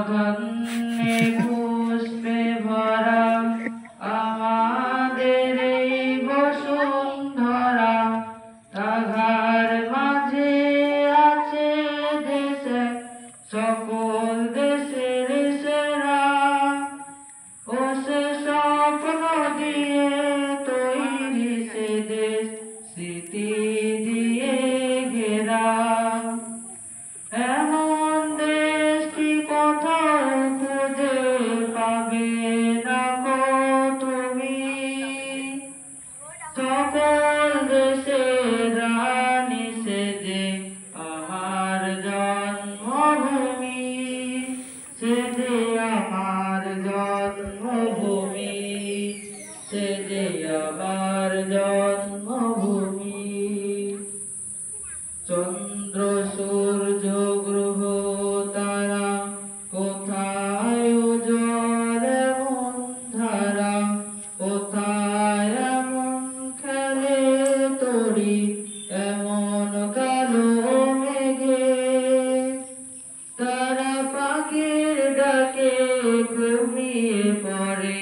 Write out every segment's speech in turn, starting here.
ধন্যে পুষ্পে ভরা আমাদের এই বসুন্ধরা, তাহার মাঝে আছে দেশে সকল দেশের সেরা। ও সে স্বপ্ন দিয়ে তৈরি সে দেশ, স্মৃতি দিয়ে ঘেরা। এমন দেশটি কোথাও খুঁজে পাবে না গো তুমি, সকল দেশের রানী সে যে আমার জন্মভূমি, সে যে আমার জন্মভূমি, সে যে আমার জন্মভূমি। চন্দ্র সূর্য গ্রহ তারা কোথায় উজ্জ্বল এমন ধারা, কোথায় এমন খেলে তরি এমন কালো মেঘে। তারা পাখির ডাকে ঘুমিয়ে পড়ে,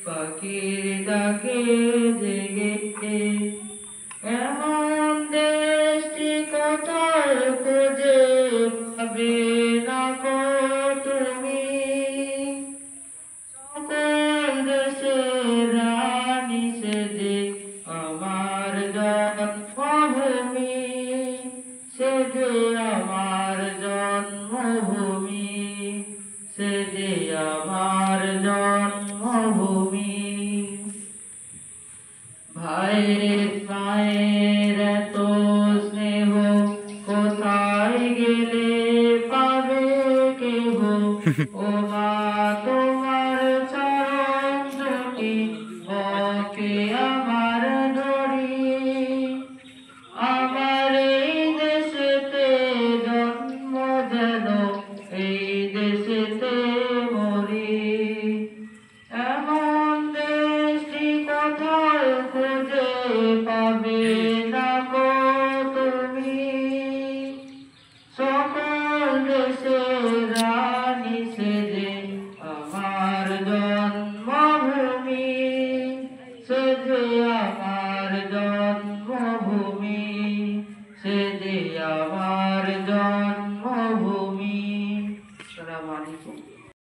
পাখির ডাকে জেগে। এমন দেশটি কোথায় খুঁজে পাবে না গো তুমি, সকল দেশের রানী সে যে আমার জন্মভূমি, সে যে আমার জন্মভূমি, সে যে আমার জন্মভূমি। ভাইয়ের মায়ের এত স্নেহ কোথায় গেলে পাবে কেহ, ও মা তোমার চরণ দুটি ওকে আমার ধরি। আমার এই দেশেতে জন্ম যেন এই দেশেতে মরি। এমন দেশটি কোথায় খুঁজে পাবে না গো তুমি, সকল দেশের রানী সে যে আমার জন্মভূমি,